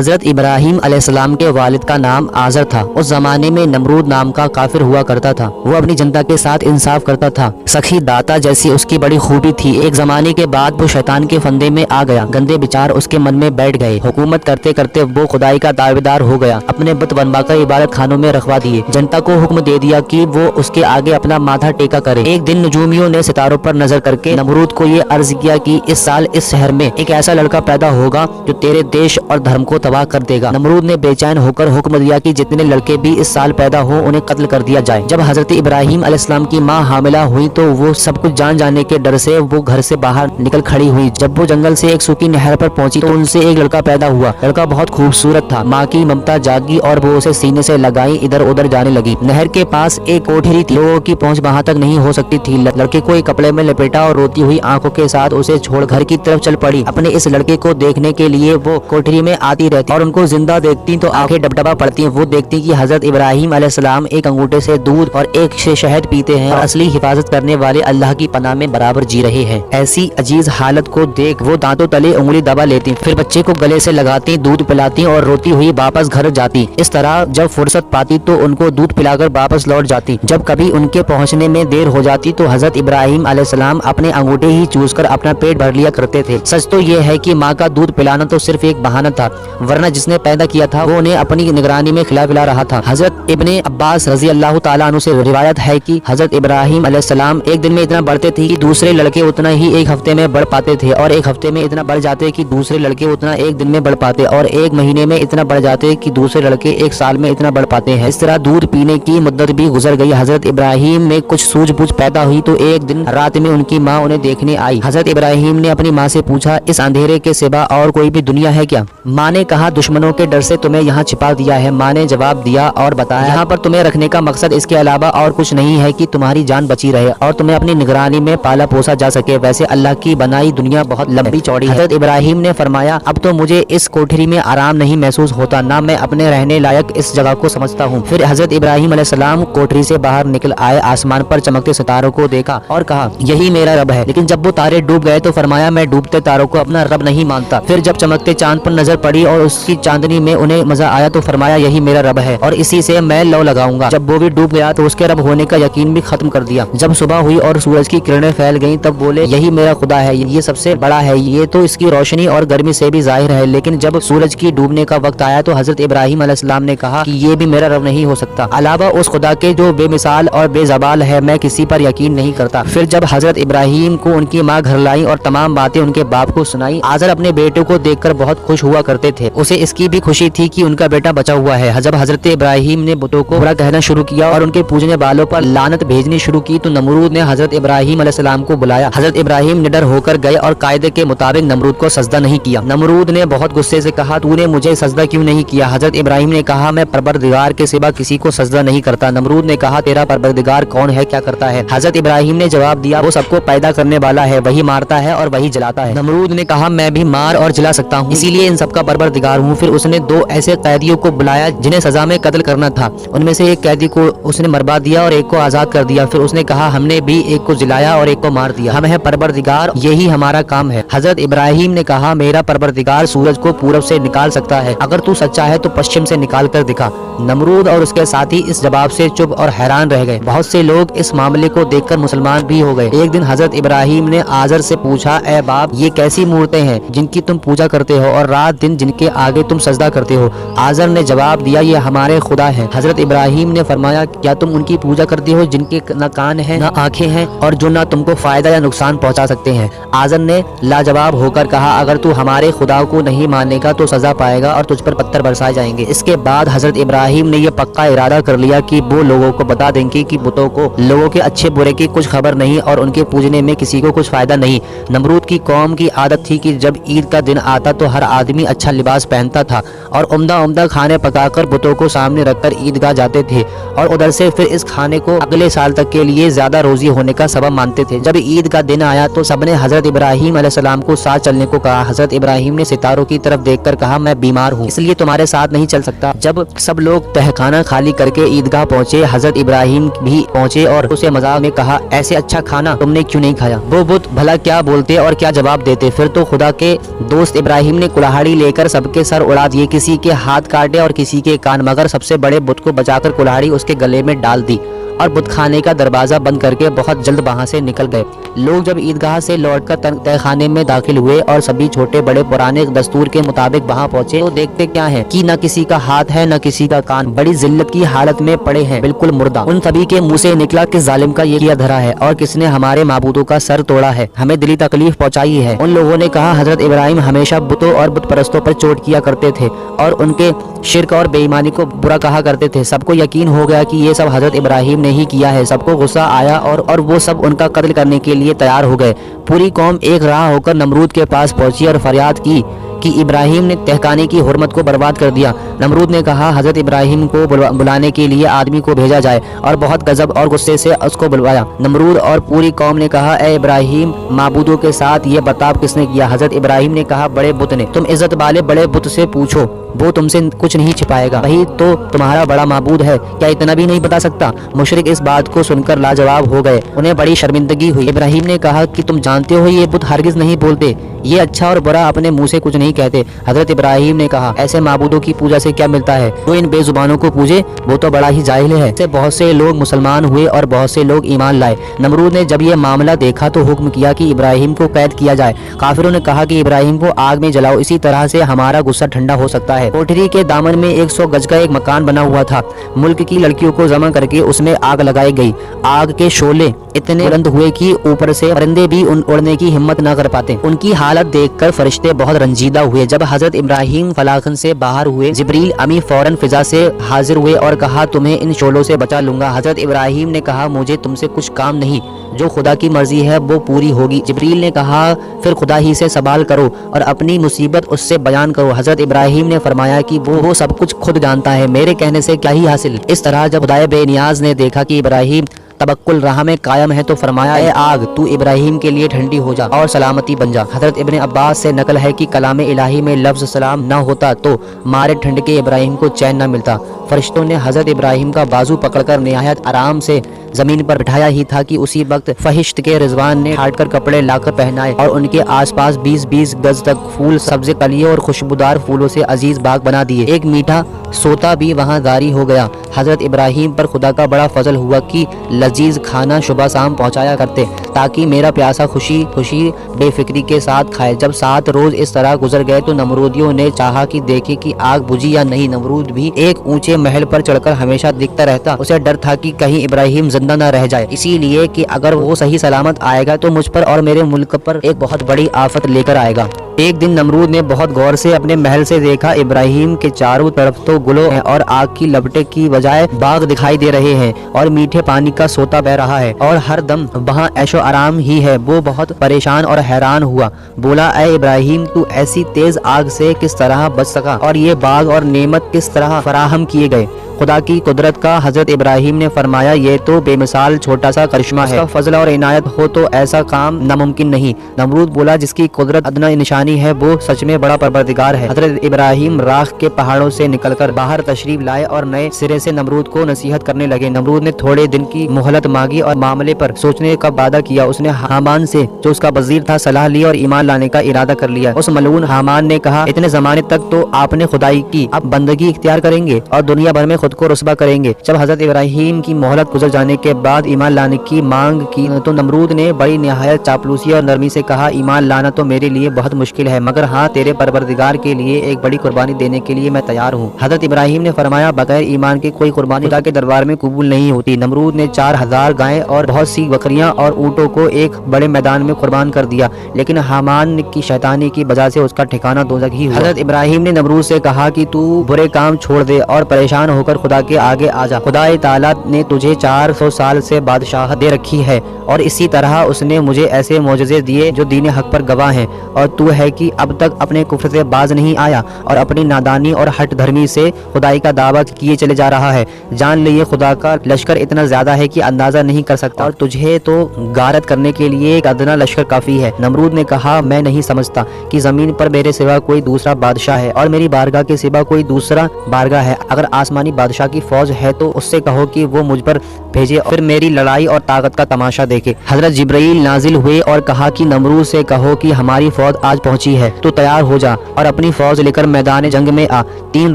حضرت ابراہیم علیہ السلام کے والد کا نام آزر تھا۔ اس زمانے میں نمرود نام کا کافر ہوا کرتا تھا۔ وہ اپنی جنتا کے ساتھ انصاف کرتا تھا، سخی داتا جیسی اس کی بڑی خوبی تھی۔ ایک زمانے کے بعد وہ شیطان کے فندے میں آ گیا، گندے بچار اس کے من میں بیٹھ گئے۔ حکومت کرتے کرتے وہ خدائی کا دعویدار ہو گیا، اپنے بت بنوا کر عبادت خانوں میں رکھوا دیے۔ جنتا کو حکم دے دیا کہ وہ اس کے آگے اپنا ماتھا ٹیکا کرے۔ ایک دن نجومیوں نے ستاروں پر نظر کر کے نمرود کو یہ عرض کیا کہ اس سال اس شہر میں ایک ایسا لڑکا پیدا ہوگا جو تیرے دیش اور دھرم کو تباہ کر دے گا۔ نمرود نے بے چین ہو کر حکم دیا کہ جتنے لڑکے بھی اس سال پیدا ہو انہیں قتل کر دیا جائے۔ جب حضرت ابراہیم علیہ السلام کی ماں حاملہ ہوئی تو وہ سب کچھ جان جانے کے ڈر سے وہ گھر سے باہر نکل کھڑی ہوئی۔ جب وہ جنگل سے ایک سوکھی نہر پر پہنچی تو ان سے ایک لڑکا پیدا ہوا۔ لڑکا بہت خوبصورت تھا۔ ماں کی ممتا جاگی اور وہ اسے سینے سے لگائی ادھر ادھر جانے لگی۔ نہر کے پاس ایک کوٹھری تھی، لوگوں کی پہنچ وہاں تک نہیں ہو سکتی تھی۔ لڑکے کو ایک کپڑے میں لپیٹا اور روتی ہوئی آنکھوں کے ساتھ اسے چھوڑ گھر کی طرف چل پڑی۔ اپنے اس لڑکے کو دیکھنے کے لیے وہ کوٹھری میں آتی رہتی اور ان کو زندہ دیکھتی تو آنکھیں ڈبڈبا پڑتی۔ وہ دیکھتی کہ حضرت ابراہیم علیہ السلام ایک انگوٹھے سے دودھ اور ایک سے شہد پیتے ہیں اور اصلی حفاظت کرنے والے اللہ کی پناہ میں برابر جی رہے ہیں۔ ایسی عجیز حالت کو دیکھ وہ دانتوں تلے انگلی دبا لیتی، پھر بچے کو گلے سے لگاتی، دودھ پلاتی اور روتی ہوئی واپس گھر جاتی۔ اس طرح جب فرصت پاتی تو ان کو دودھ پلا کر واپس لوٹ جاتی۔ جب کبھی ان کے پہنچنے میں دیر ہو جاتی تو حضرت ابراہیم علیہ السلام اپنے انگوٹھے ہی چوس کر اپنا پیٹ بھر لیا کرتے تھے۔ سچ تو یہ ہے کہ ماں کا دودھ پلانا تو صرف ایک بہانہ تھا، ورنہ جس نے پیدا کیا تھا وہ انہیں اپنی نگرانی میں کھلا رہا تھا۔ حضرت ابن عباس رضی اللہ تعالیٰ عنہ سے روایت ہے کہ حضرت ابراہیم علیہ السلام ایک دن میں اتنا بڑھتے تھے کہ دوسرے لڑکے اتنا ہی ایک ہفتے میں بڑھ پاتے تھے، اور ایک ہفتے میں اتنا بڑھ جاتے کہ دوسرے لڑکے اتنا ایک دن میں بڑھ پاتے، اور ایک مہینے میں اتنا بڑھ جاتے کہ دوسرے لڑکے ایک سال میں اتنا بڑھ پاتے ہیں۔ اس طرح دودھ پینے کی مدت بھی گزر گئی۔ حضرت ابراہیم میں کچھ سوجھ بوجھ پیدا ہوئی تو ایک دن رات میں ان کی ماں انہیں دیکھنے آئی۔ حضرت ابراہیم نے اپنی ماں سے پوچھا، اس اندھیرے کے سوا اور کوئی بھی دنیا ہے کیا؟ ماں نے کہا، دشمنوں کے ڈر سے تمہیں یہاں چھپا دیا ہے۔ ماں نے جواب دیا اور بتایا، یہاں پر تمہیں رکھنے کا مقصد اس کے علاوہ اور کچھ نہیں ہے کہ تمہاری جان بچی رہے اور تمہیں اپنی نگرانی میں پالا پوسا جا سکے۔ ویسے اللہ کی بنائی دنیا بہت لمبی چوڑی ہے۔ حضرت ابراہیم نے فرمایا، اب تو مجھے اس کوٹھری میں آرام نہیں محسوس ہوتا، نہ میں اپنے رہنے لائق اس جگہ کو سمجھتا ہوں۔ پھر حضرت ابراہیم علیہ السلام کوٹھری سے باہر نکل آئے، آسمان پر چمکتے ستاروں کو دیکھا اور کہا، یہی میرا رب ہے۔ لیکن جب وہ تارے ڈوب گئے تو فرمایا، میں ڈوبتے تاروں کو اپنا رب نہیں مانتا۔ پھر جب چمکتے چاند پر نظر پڑی اور اس کی چاندنی میں انہیں مزہ آیا تو فرمایا، یہی میرا رب ہے اور اسی سے میں لو لگاؤں گا۔ جب وہ بھی ڈوب گیا تو اس کے رب ہونے کا یقین بھی ختم کر دیا۔ جب صبح ہوئی اور سورج کی کرنیں پھیل گئیں تب بولے، یہی میرا خدا ہے، یہ سب سے بڑا ہے، یہ تو اس کی روشنی اور گرمی سے بھی ظاہر ہے۔ لیکن جب سورج کی ڈوبنے کا وقت آیا تو حضرت ابراہیم علیہ السلام نے کہا کہ یہ بھی میرا رب نہیں ہو سکتا، علاوہ اس خدا کے جو بے مثال اور بے زوال ہے، میں کسی پر یقین نہیں کرتا۔ پھر جب حضرت ابراہیم کو ان کی ماں گھر لائی اور تمام باتیں ان کے باپ کو سنائی، آزر اپنے بیٹے کو دیکھ کر بہت خوش ہوا کرتے تھے۔ اسے اس کی بھی خوشی تھی کہ ان کا بیٹا بچا ہوا ہے۔ جب حضرت ابراہیم نے بتوں کو برا کہنا شروع کیا اور ان کے پوجنے والوں پر لعنت بھیجنی شروع کی تو نمرود نے حضرت ابراہیم علیہ السلام کو بلایا۔ حضرت ابراہیم نڈر ہو کر گئے اور قاعدے کے مطابق نمرود کو سجدہ نہیں کیا۔ نمرود نے بہت غصے سے کہا، تو نے مجھے سجدہ کیوں نہیں کیا؟ حضرت ابراہیم نے کہا، میں پروردگار کے سوا کسی کو سجدہ نہیں کرتا۔ نمرود نے کہا، تیرا پروردگار کون ہے، کیا کرتا ہے؟ حضرت ابراہیم نے جواب دیا، وہ سب کو پیدا کرنے والا ہے، وہی مارتا ہے اور وہی جلاتا ہے۔ نمرود نے کہا، میں بھی مار اور جلا سکتا ہوں، اسی لیے ان سب کا پروردگار ہوں۔ پھر اس نے دو ایسے قیدیوں کو بلایا جنہیں سزا میں قتل کرنا تھا۔ ان میں سے ایک قیدی کو اس نے مروا دیا اور ایک کو آزاد کر دیا۔ پھر اس نے کہا، ہم نے بھی ایک کو جلایا اور ایک کو مار دیا، ہم ہے پروردگار، یہی ہمارا کام ہے۔ حضرت ابراہیم نے کہا، میرا پروردگار سورج کو پورب سے نکال سکتا ہے، اگر تو سچا ہے تو پشچم سے نکال کر دکھا۔ نمرود اور اس کے ساتھی اس جواب سے چپ اور حیران رہ گئے۔ بہت سے لوگ اس معاملے کو دیکھ کر مسلمان بھی ہو گئے۔ ایک دن حضرت ابراہیم نے آزر سے پوچھا، اے باپ، یہ کیسی مورتیں ہیں جن کی تم پوجا کرتے ہو اور رات دن جن کے آگے تم سجدہ کرتے ہو؟ آزر نے جواب دیا، یہ ہمارے خدا ہیں۔ حضرت ابراہیم نے فرمایا، کیا تم ان کی پوجا کرتے ہو جن کے نہ کان ہیں نہ آنکھیں ہیں اور جو نہ تم کو فائدہ یا نقصان پہنچا سکتے ہیں؟ آزر نے لاجواب ہو کر کہا، اگر تو ہمارے خدا کو نہیں مانے گا تو سزا پائے گا اور تجھ پر پتھر برسائے جائیں گے۔ اس کے بعد حضرت ابراہیم نے یہ پکا ارادہ کر لیا کہ وہ لوگوں کو بتا دیں گے کہ بتوں کو لوگوں کے اچھے برے کی کچھ خبر نہیں اور ان کے پوجنے میں کسی کو کچھ فائدہ نہیں۔ نمرود کی قوم کی عادت تھی کہ جب عید کا دن آتا تو ہر آدمی اچھا لباس پہنتا تھا اور عمدہ کھانے پکا کر بتوں کو سامنے رکھ کر عیدگاہ جاتے تھے اور ادھر سے پھر اس کھانے کو اگلے سال تک کے لیے زیادہ روزی ہونے کا سبب مانتے تھے۔ جب عید کا دن آیا تو سب نے حضرت ابراہیم علیہ السلام کو ساتھ چلنے کو کہا۔ حضرت ابراہیم نے ستاروں کی طرف دیکھ کر کہا، میں بیمار ہوں، اس لیے تمہارے ساتھ نہیں چل سکتا۔ جب سب لوگ تہخانہ خالی کر کے عیدگاہ پہنچے، حضرت ابراہیم بھی پہنچے اور اسے مذاق میں کہا، ایسے اچھا کھانا تم نے کیوں نہیں کھایا؟ وہ بت بھلا کیا بولتے اور کیا جواب دیتے؟ پھر تو خدا کے دوست ابراہیم نے کلاہڑی لے کر سب सबके सर उड़ा दिए, किसी के हाथ काटे और किसी के कान, मगर सबसे बड़े बुत को बचाकर कुल्हाड़ी उसके गले में डाल दी और बुतखाने का दरवाजा बंद करके बहुत जल्द वहां से निकल गए। लोग जब ईदगाह से लौटकर तहखाने में दाखिल हुए और सभी छोटे बड़े पुराने दस्तूर के मुताबिक वहां पहुंचे तो देखते क्या है कि न किसी का हाथ है न किसी का कान, बड़ी जिल्लत की हालत में पड़े हैं, बिल्कुल मुर्दा। उन सभी के मुंह से निकला किस जालिम का ये किया धरा है और किसने हमारे माबूदों का सर तोड़ा है, हमें दिली तकलीफ पहुंचाई है। उन लोगों ने कहा हजरत इब्राहिम हमेशा बुतों और बुत परस्तों पर चोट किया करते थे और उनके शिर्क और बेईमानी को बुरा कहा करते थे। सबको यकीन हो गया कि ये सब हजरत इब्राहिम ने ही किया है। सबको गुस्सा आया और वो सब उनका कत्ल करने के लिए तैयार हो गए। पूरी कौम एक राह होकर नमरूद के पास पहुंची और फरियाद की कि इब्राहिम ने तहखाने की हुर्मत को बर्बाद कर दिया। नमरूद ने कहा हजरत इब्राहिम को बुलाने के लिए आदमी को भेजा जाए और बहुत गजब और गुस्से से उसको बुलवाया। नमरूद और पूरी कौम ने कहा ए इब्राहिम, माबूदों के साथ ये बर्ताव किसने किया? हजरत इब्राहिम ने कहा बड़े बुत ने। तुम इज्जत वाले बड़े बुत से पूछो, वो तुमसे कुछ नहीं छिपाएगा, वही तो तुम्हारा बड़ा माबूद है, क्या इतना भी नहीं बता सकता? मुशरिक इस बात को सुनकर लाजवाब हो गए, उन्हें बड़ी शर्मिंदगी हुई। इब्राहिम ने कहा कि तुम जानते हो ये बुत हरगिज नहीं बोलते, ये अच्छा और बुरा अपने मुंह से कुछ नहीं कहते। हजरत इब्राहिम ने कहा ऐसे माबूदों की पूजा से क्या मिलता है? जो इन बेजुबानों को पूजे वो तो बड़ा ही जाहिल है। इससे बहुत से लोग मुसलमान हुए और बहुत से लोग ईमान लाए। नमरूद ने जब ये मामला देखा तो हुक्म किया कि इब्राहिम को कैद किया जाए। काफिरों ने कहा कि इब्राहिम को आग में जलाओ, इसी तरह से हमारा गुस्सा ठंडा हो सकता है। कोठरी के दामन में 100 गज का एक मकान बना हुआ था। मुल्क की लड़कियों को जमा करके उसमें आग लगाई गई। आग के शोले इतने बुलंद हुए कि ऊपर से परिंदे भी उड़ने की हिम्मत न कर पाते। उनकी हालत देखकर फरिश्ते बहुत रंजीदा हुए। जब हजरत इब्राहिम फलाखन से बाहर हुए, जिब्रील अमी फौरन फिजा से हाजिर हुए और कहा तुम्हें इन शोलों से बचा लूंगा। हजरत इब्राहिम ने कहा मुझे तुमसे कुछ काम नहीं, जो खुदा की मर्जी है वो पूरी होगी। जिब्रील ने कहा फिर खुदा ही से सवाल करो और अपनी मुसीबत उससे बयान करो। हजरत इब्राहिम ने फरमाया कि वो सब कुछ खुद जानता है, मेरे कहने से क्या ही हासिल। इस तरह जब खुदाए बेनियाज ने देखा कि इब्राहिम तबक्कुल राह में कायम है तो फरमाया ए आग तू इब्राहिम के लिए ठंडी हो जा और सलामती बन जा। हजरत इब्न अब्बास से नकल है कि कलाम इलाही में लफ्ज सलाम न होता तो मारे ठंड के इब्राहिम को चैन न मिलता। फरिश्तों ने हजरत इब्राहिम का बाजू पकड़कर निहायत आराम से जमीन पर बिठाया ही था कि उसी वक्त फहिश्त के रिजवान ने हाट कर कपड़े लाकर पहनाए और उनके आसपास 20-20 गज तक फूल, सब्ज कलियों और खुशबूदार फूलों से अजीज बाग बना दिए। एक मीठा सोता भी वहां जारी हो गया। हजरत इब्राहिम पर खुदा का बड़ा फजल हुआ कि लजीज खाना सुबह शाम पहुंचाया करते ताकि मेरा प्यासा खुशी खुशी बेफिक्री के साथ खाए। जब 7 रोज इस तरह गुजर गए तो नमरूदियों ने चाहा कि देखे कि आग बुझी या नहीं। नमरूद भी एक ऊंचे महल पर चढ़कर हमेशा दिखता रहता। उसे डर था कि कहीं इब्राहिम जिंदा न रह जाए, इसीलिए कि अगर वो सही सलामत आएगा तो मुझ पर और मेरे मुल्क पर एक बहुत बड़ी आफत लेकर आएगा। एक दिन नमरूद ने बहुत गौर से अपने महल से देखा, इब्राहिम के चारों तरफ तो गुलों हैं और आग की लपटे की बजाय बाग दिखाई दे रहे हैं और मीठे पानी का सोता बह रहा है और हर दम वहाँ ऐशो आराम ही है। वो बहुत परेशान और हैरान हुआ, बोला ए इब्राहिम तू ऐसी तेज आग से किस तरह बच सका और ये बाग और नेमत किस तरह फराहम किए गए? खुदा की कुदरत का हजरत इब्राहिम ने फरमाया ये तो बेमिसाल छोटा सा करिश्मा है, फजल और इनायत हो तो ऐसा काम नामुमकिन नहीं। नमरूद बोला जिसकी कुदरत अदना निशानी है वो सच में बड़ा परवरदिगार है। हजरत इब्राहिम राख के पहाड़ों से निकलकर बाहर तशरीफ लाए और नए सिरे से नमरूद को नसीहत करने लगे। नमरूद ने थोड़े दिन की मोहलत मांगी और मामले पर सोचने का वादा किया। उसने हामान से जो उसका वजीर था सलाह ली और ईमान लाने का इरादा कर लिया। उस मलून हामान ने कहा इतने जमाने तक तो आपने खुदाई की, अब बंदगी इख्तियार करेंगे और दुनिया भर में को रुस्वा करेंगे। जब हजरत इब्राहिम की मोहलत गुजर जाने के बाद ईमान लाने की मांग की तो नमरूद ने बड़ी निहायत चापलूसी और नरमी से कहा ईमान लाना तो मेरे लिए बहुत मुश्किल है, मगर हाँ तेरे परवरदिगार के लिए एक बड़ी कुर्बानी देने के लिए मैं तैयार हूँ। हजरत इब्राहिम ने फरमाया बगैर ईमान के कोई कुर्बानी खुदा के दरबार में कबूल नहीं होती। नमरूद ने 4000 गायें और बहुत सी बकरियां और ऊँटों को एक बड़े मैदान में कुर्बान कर दिया, लेकिन हामान की शैतानी की वजह से उसका ठिकाना दोज़ख ही हुआ। हजरत इब्राहिम ने नमरूद से कहा कि तू बुरे काम छोड़ दे और परेशान होकर खुदा के आगे आ जा। खुदा ताला ने तुझे 400 साल से बादशाह दे रखी है और इसी तरह उसने मुझे ऐसे मोजज़े दिए जो दीन हक पर गवाह हैं, और तू है कि अब तक अपने कुफ्र से बाज नहीं आया और अपनी नादानी और हट धर्मी से खुदाई का दावा किए चले जा रहा है। जान लिए खुदा का लश्कर इतना ज्यादा है कि अंदाजा नहीं कर सकता और तुझे तो गारत करने के लिए एक अदना लश्कर काफी है। नमरूद ने कहा मैं नहीं समझता कि जमीन पर मेरे सिवा कोई दूसरा बादशाह है और मेरी बारगाह के सिवा कोई दूसरा बारगाह है। अगर आसमानी बादशाह की फौज है तो उससे कहो कि वो मुझ पर भेजे, फिर मेरी लड़ाई और ताकत का तमाशा देखे। हजरत जिब्राइल नाजिल हुए और कहा कि नमरूद से कहो कि हमारी फौज आज पहुंची है, तो तैयार हो जा और अपनी फौज लेकर मैदान जंग में आ। 3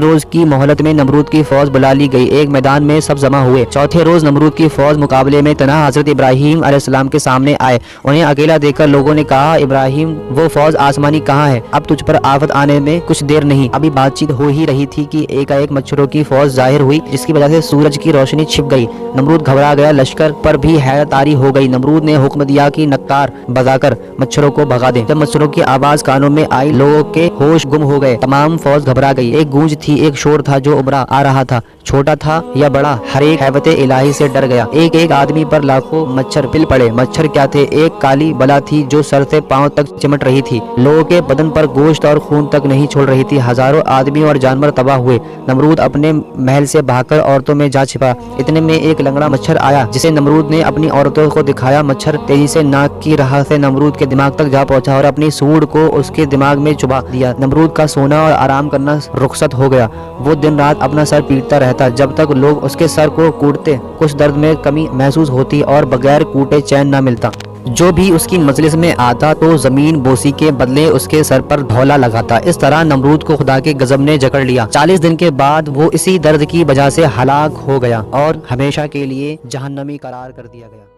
रोज की मोहलत में नमरूद की फौज बुला ली गई। एक मैदान में सब जमा हुए। चौथे रोज नमरूद की फौज मुकाबले में तना हजरत इब्राहिम अलैहिस्सलाम के सामने आए। उन्हें अकेला देखकर लोगों ने कहा, इब्राहिम वो फौज आसमानी कहाँ है? अब तुझ पर आफत आने में कुछ देर नहीं। अभी बातचीत हो ही रही थी कि एकाएक मच्छरों की फौज जाहिर हुई, जिसकी वजह से सूरज की रोशनी छिप गई। नमरूद घबरा गया। लश्कर पर भी हैरत तारी हो गई। नमरूद ने हुक्म दिया कि नक्कार बजाकर मच्छरों को भगा दे। जब मच्छरों की आवाज कानों में आई, लोगों के होश गुम हो गए। तमाम फौज घबरा गई। एक गूंज थी, एक शोर था जो उभरा आ रहा था। छोटा था या बड़ा, हर एक हैबत इलाही से डर गया। एक एक आदमी पर लाखों मच्छर पिल पड़े। मच्छर क्या थे? एक काली बला थी जो सर से पांव तक चिमट रही थी। लोगों के बदन पर गोश्त और खून तक नहीं छोड़ रही थी। हजारों आदमी और जानवर तबाह हुए। नमरूद अपने महल से भागकर औरतों में जा छिपा। इतने में एक लंगड़ा मच्छर आया, जिसे नमरूद ने अपनी औरतों को दिखाया। मच्छर तेजी से नाक की राह से नमरूद के दिमाग तक जा पहुंचा और अपनी सूंड को उसके दिमाग में चुभा दिया। नमरूद का सोना और आराम करना रुखसत हो गया। वो दिन रात अपना सर पीटता रहता जब तक लोग उसके सर को कूटते। कुछ दर्द में कमी महसूस होती और बगैर कूटे चैन न मिलता। जो भी उसकी मजलिस में आता तो जमीन बोसी के बदले उसके सर पर धौला लगाता। इस तरह नमरूद को खुदा के गजब ने जकड़ लिया। 40 दिन के बाद वो इसी दर्द की वजह से हलाक हो गया और हमेशा के लिए जहन्नमी करार कर दिया गया।